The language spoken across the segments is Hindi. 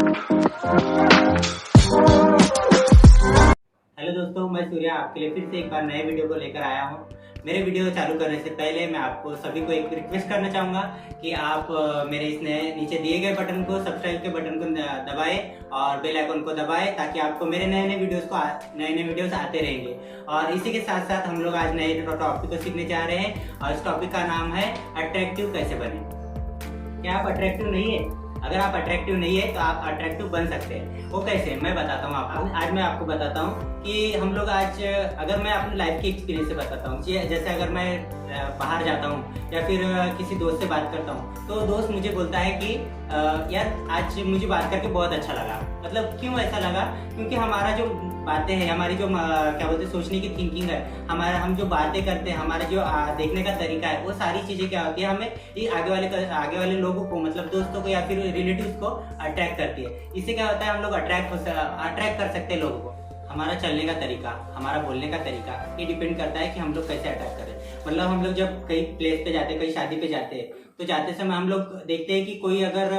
हेलो दोस्तों, मैं सूर्या आपके लिए फिर से एक बार नए वीडियो को लेकर आया हूँ। मेरे वीडियो चालू करने से पहले मैं आपको सभी को एक रिक्वेस्ट करना चाहूँगा कि आप मेरे इस नए नीचे दिए गए बटन को, सब्सक्राइब के बटन को दबाएं और बेल आइकन को दबाएं, ताकि आपको मेरे नए नए वीडियोस आते रहेंगे। और इसी के साथ साथ हम लोग आज नए टॉपिक को सीखने जा रहे हैं और इस टॉपिक का नाम है अट्रैक्टिव कैसे बने। क्या आप अट्रैक्टिव नहीं है? अगर आप अट्रैक्टिव नहीं है तो आप अट्रैक्टिव बन सकते हैं। वो कैसे, मैं बताता हूँ आपको। आज मैं आपको बताता हूँ कि हम लोग आज, अगर मैं अपनी लाइफ की एक्सपीरियंस से बताता हूँ, जैसे अगर मैं बाहर जाता हूँ या फिर किसी दोस्त से बात करता हूँ, तो दोस्त मुझे बोलता है कि यार आज मुझे बात करके बहुत अच्छा लगा। मतलब क्यों ऐसा लगा? क्योंकि हमारा जो बातें हैं, हमारी जो क्या बोलते हैं, सोचने की थिंकिंग है, हम जो बातें करते हैं, हमारा जो देखने का तरीका है, वो सारी चीजें क्या होती है, हमें ये आगे वाले लोगों को, मतलब दोस्तों को या फिर रिलेटिव्स को अट्रैक्ट करती है। इससे क्या होता है, हम लोग अट्रैक्ट कर सकते हैं लोगों को। हमारा चलने का तरीका, हमारा बोलने का तरीका, ये डिपेंड करता है कि हम लोग कैसे अट्रैक्ट करें। मतलब हम लोग जब कहीं प्लेस पे जाते हैं, कहीं शादी पे जाते हैं, तो जाते समय हम लोग देखते हैं कि कोई अगर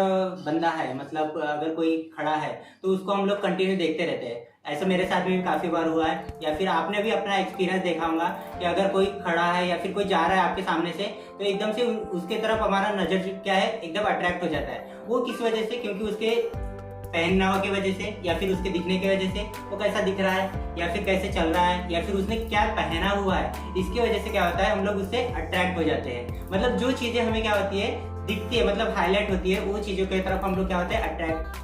बंदा है, मतलब अगर कोई खड़ा है, तो उसको हम लोग कंटिन्यू देखते रहते हैं। ऐसा मेरे साथ में भी काफी बार हुआ है, या फिर आपने भी अपना एक्सपीरियंस देखा होगा कि अगर कोई खड़ा है या फिर कोई जा रहा है आपके सामने से, तो एकदम से उसके तरफ हमारा नजर क्या है, एकदम अट्रैक्ट हो जाता है। वो किस वजह से? क्योंकि उसके पहनावा की वजह से, या फिर उसके दिखने की वजह से, वो कैसा दिख रहा है, या फिर कैसे चल रहा है, या फिर उसने क्या पहना हुआ है, इसकी वजह से क्या होता है, हम लोग उससे अट्रैक्ट हो जाते हैं। मतलब जो चीजें हमें क्या होती है, दिखती है, मतलब हाईलाइट होती है, वो चीजों की तरफ हम लोग क्या होते हैं,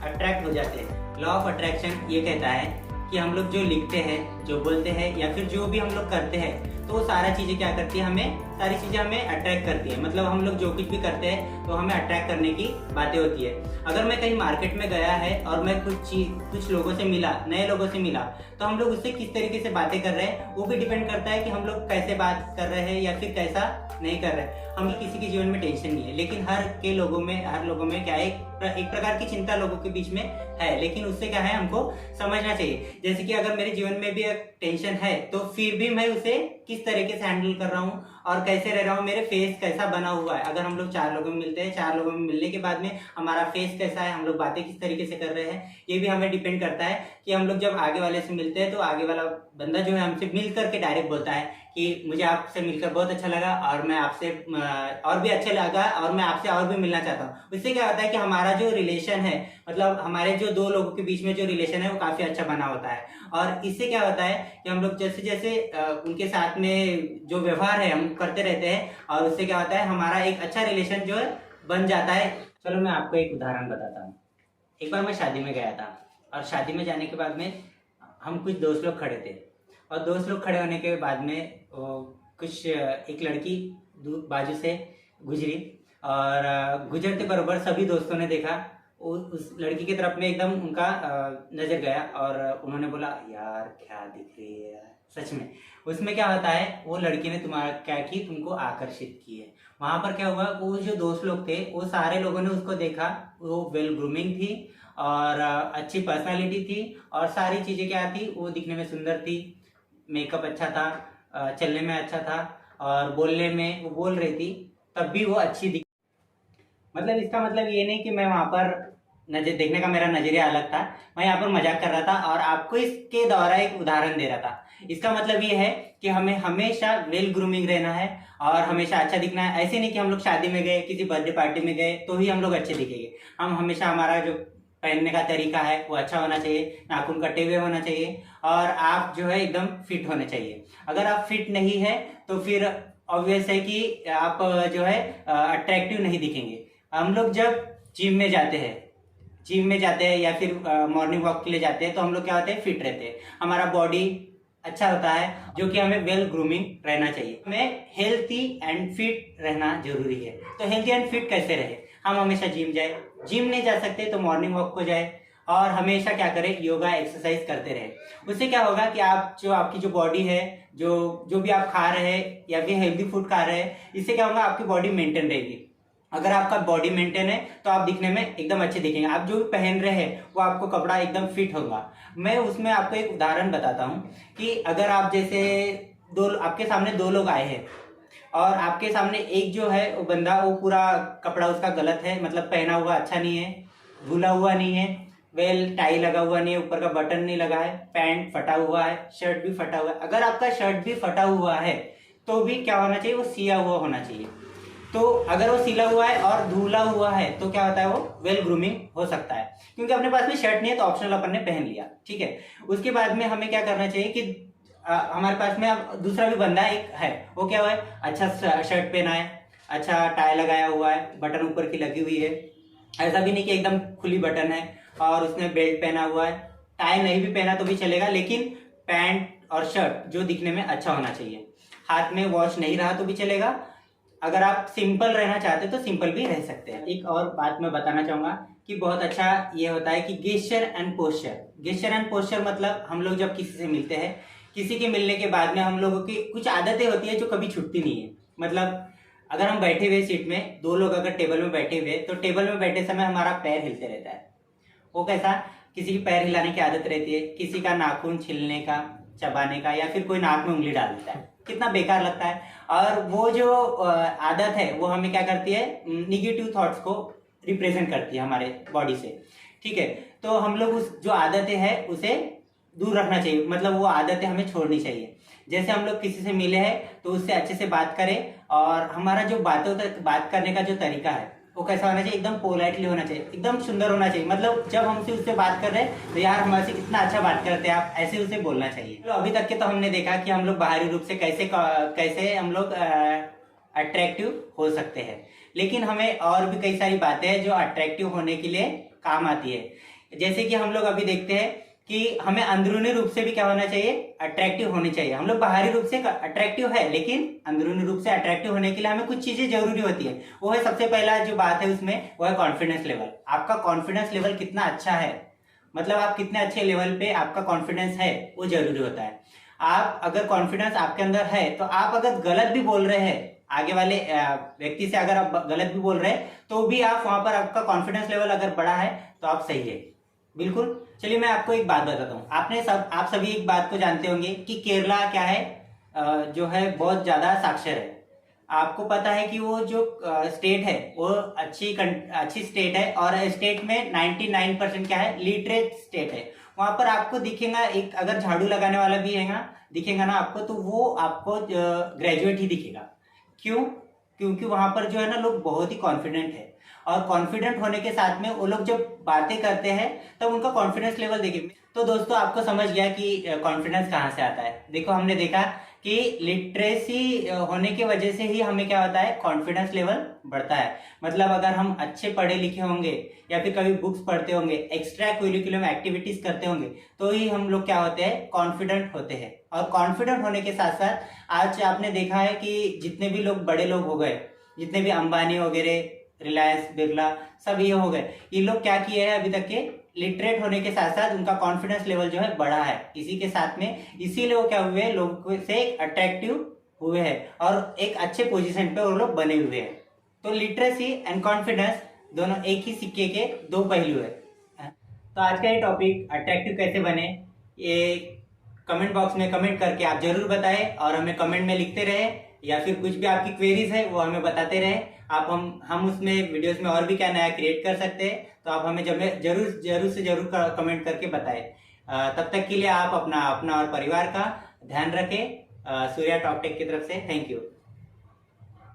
अट्रैक्ट हो जाते हैं। लॉ ऑफ अट्रैक्शन ये कहता है कि हम लोग जो लिखते हैं, जो बोलते हैं, या फिर जो भी हम लोग करते हैं, तो वो सारा चीजें क्या करती है, सारी चीजें हमें अट्रैक्ट करती है। मतलब हम लोग जो कुछ भी करते हैं तो हमें अट्रैक्ट करने की बातें होती है। अगर मैं कहीं मार्केट में गया है और मैं कुछ लोगों से मिला, नए लोगों से मिला, तो हम लोग उससे किस तरीके से बातें कर रहे हैं, वो भी डिपेंड करता है कि हम लोग कैसे बात कर रहे हैं या फिर कैसा नहीं कर रहे हैं। हम किसी के जीवन में टेंशन नहीं है, लेकिन हर लोगों में क्या है, एक प्रकार की चिंता लोगों के बीच में है। लेकिन उससे क्या है, हमको समझना चाहिए। जैसे कि अगर मेरे जीवन में भी एक टेंशन है, तो फिर भी मैं उसे किस तरीके से हैंडल कर रहा हूँ और कैसे रह रहा हूँ, मेरे फेस कैसा बना हुआ है। अगर हम लोग 4 लोगों में मिलते हैं, 4 लोगों में मिलने के बाद में हमारा फेस कैसा है, हम लोग बातें किस तरीके से कर रहे हैं, ये भी हमें डिपेंड करता है। कि हम लोग जब आगे वाले से मिलते हैं, तो आगे वाला बंदा जो है हमसे मिल करके डायरेक्ट बोलता है कि मुझे आपसे मिलकर बहुत अच्छा लगा और मैं आपसे और भी अच्छा लगा और मैं आपसे और भी मिलना चाहता हूँ। उससे क्या होता है कि हमारा जो रिलेशन है, मतलब हमारे जो 2 लोगों के बीच में जो रिलेशन है, वो काफी अच्छा बना होता है। और इससे क्या होता है कि हम लोग जैसे जैसे उनके साथ में जो व्यवहार है हम करते रहते हैं, और उससे क्या होता है, हमारा एक अच्छा रिलेशन जो है बन जाता है। चलो मैं आपको एक उदाहरण बताता हूँ। एक बार मैं शादी में गया था, और शादी में जाने के बाद में हम कुछ दोस्त लोग खड़े थे, और दोस्त लोग खड़े होने के बाद में एक लड़की बाजू से गुजरी, और गुजरते बरोबर सभी दोस्तों ने देखा, उस लड़की की तरफ में एकदम उनका नजर गया, और उन्होंने बोला यार क्या दिख रही है यार, सच में। उसमें क्या होता है, वो लड़की ने तुम्हारा क्या की, तुमको आकर्षित की है। वहां पर क्या हुआ, वो जो दोस्त लोग थे, वो सारे लोगों ने उसको देखा। वो वेल ग्रूमिंग थी और अच्छी पर्सनालिटी थी, और सारी चीजें क्या थी, वो दिखने में सुंदर थी, मेकअप अच्छा था, चलने में अच्छा था, और बोलने में, वो बोल रही थी तब भी वो अच्छी दिख। मतलब इसका मतलब ये नहीं कि मैं वहां पर नजर देखने का मेरा नजरिया अलग था। मैं यहाँ पर मजाक कर रहा था और आपको इसके द्वारा एक उदाहरण दे रहा था। इसका मतलब ये है कि हमें हमेशा वेल ग्रूमिंग रहना है और हमेशा अच्छा दिखना है। ऐसे नहीं कि हम लोग शादी में गए, किसी बर्थडे पार्टी में गए तो ही हम लोग अच्छे दिखेंगे। हम हमेशा, हमारा जो पहनने का तरीका है वो अच्छा होना चाहिए, नाखून कटे हुए होना चाहिए, और आप जो है एकदम फिट होने चाहिए। अगर आप फिट नहीं है तो फिर ऑब्वियस है कि आप जो है अट्रैक्टिव नहीं दिखेंगे। हम लोग जब जिम में जाते हैं या फिर मॉर्निंग वॉक के लिए जाते हैं, तो हम लोग क्या होते हैं, फिट रहते हैं, हमारा बॉडी अच्छा होता है, जो कि हमें वेल ग्रूमिंग रहना चाहिए। हमें हेल्थी एंड फिट रहना जरूरी है। तो हेल्थी एंड फिट कैसे रहे? हम हमेशा जिम नहीं जा सकते तो मॉर्निंग वॉक को जाए, और हमेशा क्या करें, योगा एक्सरसाइज करते रहे। उससे क्या होगा कि आपकी जो बॉडी है, जो जो भी आप खा रहे हैं या फिर हेल्दी फूड खा रहे हैं, इससे क्या होगा, आपकी बॉडी मेंटेन रहेगी। अगर आपका बॉडी मेंटेन है तो आप दिखने में एकदम अच्छे दिखेंगे। आप जो भी पहन रहे हैं वो आपको कपड़ा एकदम फिट होगा। मैं उसमें आपको एक उदाहरण बताता हूँ कि अगर आप जैसे आपके सामने 2 लोग आए हैं, और आपके सामने एक जो है वो बंदा, वो पूरा कपड़ा उसका गलत है, मतलब पहना हुआ अच्छा नहीं है, धुला हुआ नहीं है, वेल टाई लगा हुआ नहीं है, ऊपर का बटन नहीं लगा है, पैंट फटा हुआ है, शर्ट भी फटा हुआ है। अगर आपका शर्ट भी फटा हुआ है तो भी क्या होना चाहिए, वो सिया हुआ होना चाहिए। तो अगर वो सिला हुआ है और धुला हुआ है तो क्या होता है, वो वेल ग्रूमिंग हो सकता है। क्योंकि अपने पास में शर्ट नहीं है तो ऑप्शनल अपन ने पहन लिया, ठीक है। उसके बाद में हमें क्या करना चाहिए कि हमारे पास में अब दूसरा भी बंदा एक है, वो क्या हुआ है, अच्छा शर्ट पहना है, अच्छा टाई लगाया हुआ है, बटन ऊपर की लगी हुई है, ऐसा भी नहीं कि एकदम खुली बटन है, और उसने बेल्ट पहना हुआ है, टाई नहीं भी पहना तो भी चलेगा, लेकिन पैंट और शर्ट जो दिखने में अच्छा होना चाहिए। हाथ में वॉच नहीं रहा तो भी चलेगा। अगर आप सिंपल रहना चाहते तो सिंपल भी रह सकते हैं। एक और बात मैं बताना चाहूंगा कि बहुत अच्छा ये होता है कि gesture and posture. Gesture and posture मतलब हम लोग जब किसी से मिलते हैं, किसी के मिलने के बाद में हम लोगों की कुछ आदतें होती है जो कभी छूटती नहीं है। मतलब अगर हम बैठे हुए सीट में, दो लोग अगर टेबल में बैठे हुए, तो टेबल में बैठे समय हमारा पैर हिलते रहता है। वो कैसा, किसी की पैर हिलाने की आदत रहती है, किसी का नाखून छीलने का, चबाने का, या फिर कोई नाक में उंगली डाल देता है, कितना बेकार लगता है। और वो जो आदत है वो हमें क्या करती है, निगेटिव थॉट्स को रिप्रेजेंट करती है हमारे बॉडी से, ठीक है। तो हम लोग उस जो आदतें हैं उसे दूर रखना चाहिए, मतलब वो आदतें हमें छोड़नी चाहिए। जैसे हम लोग किसी से मिले हैं तो उससे अच्छे से बात करें, और हमारा जो बात करने का जो तरीका है वो कैसा होना चाहिए, एकदम पोलाइटली होना चाहिए, एकदम सुंदर होना चाहिए। मतलब जब हमसे उससे बात कर रहे हैं तो यार हमारे से कितना अच्छा बात करते हैं आप, ऐसे उसे बोलना चाहिए। तो अभी तक के तो हमने देखा कि हम लोग बाहरी रूप से कैसे हम लोग अट्रैक्टिव हो सकते हैं, लेकिन हमें और भी कई सारी बातें हैं जो अट्रैक्टिव होने के लिए काम आती है। जैसे कि हम लोग अभी देखते हैं कि हमें अंदरूनी रूप से भी क्या होना चाहिए, अट्रैक्टिव होनी चाहिए। हम लोग बाहरी रूप से अट्रैक्टिव है, लेकिन अंदरूनी रूप से अट्रैक्टिव होने के लिए हमें कुछ चीजें जरूरी होती है। वो है, सबसे पहला जो बात है उसमें, वो है कॉन्फिडेंस लेवल। आपका कॉन्फिडेंस लेवल कितना अच्छा है, मतलब आप कितने अच्छे लेवल पे आपका कॉन्फिडेंस है, वो जरूरी होता है। आप अगर कॉन्फिडेंस आपके अंदर है तो आप अगर गलत भी बोल रहे हैं, आगे वाले व्यक्ति से अगर आप गलत भी बोल रहे हैं तो भी आप वहां पर, आपका कॉन्फिडेंस लेवल अगर बढ़ा है तो आप सही है, बिल्कुल। चलिए मैं आपको एक बात बताता हूँ। आप सभी एक बात को जानते होंगे कि केरला क्या है, जो है बहुत ज्यादा साक्षर है। आपको पता है कि वो जो स्टेट है वो अच्छी स्टेट है, और स्टेट में 99% क्या है, लिटरेट स्टेट है। वहां पर आपको दिखेगा, एक अगर झाड़ू लगाने वाला भी है दिखेगा ना आपको, तो वो आपको ग्रेजुएट ही दिखेगा। क्यों? क्योंकि वहां पर जो है ना, लोग बहुत ही कॉन्फिडेंट है, और कॉन्फिडेंट होने के साथ में वो लोग जब बातें करते हैं तब उनका कॉन्फिडेंस लेवल देखिए। तो दोस्तों आपको समझ गया कि कॉन्फिडेंस कहाँ से आता है। देखो हमने देखा कि लिटरेसी होने की वजह से ही हमें क्या होता है, कॉन्फिडेंस लेवल बढ़ता है। मतलब अगर हम अच्छे पढ़े लिखे होंगे, या फिर कभी बुक्स पढ़ते होंगे, एक्स्ट्रा करिकुलम एक्टिविटीज करते होंगे, तो ही हम लोग क्या होते हैं, कॉन्फिडेंट होते हैं। और कॉन्फिडेंट होने के साथ साथ आज आपने देखा है कि जितने भी लोग बड़े लोग हो गए, जितने भी अंबानी वगैरह, रिलायंस, बिरला, सब ये हो गए, ये लोग क्या किए हैं अभी तक के, लिटरेट होने के साथ साथ उनका कॉन्फिडेंस लेवल जो है बढ़ा है इसी के साथ में। इसीलिए वो क्या हुए, लोगों से अट्रैक्टिव हुए हैं, और एक अच्छे पोजीशन पे वो लोग बने हुए हैं। तो लिटरेसी एंड कॉन्फिडेंस दोनों एक ही सिक्के के दो पहलू है। तो आज का ये टॉपिक अट्रैक्टिव कैसे बने, ये कमेंट बॉक्स में कमेंट करके आप जरूर बताएं, और हमें कमेंट में लिखते रहे, या फिर कुछ भी आपकी क्वेरीज है वो हमें बताते रहे। आप हम उसमें वीडियोस में और भी क्या नया क्रिएट कर सकते हैं, तो आप हमें जरूर से जरूर कमेंट करके बताएं। तब तक के लिए आप अपना और परिवार का ध्यान रखें। सूर्या टॉक टेक की तरफ से थैंक यू।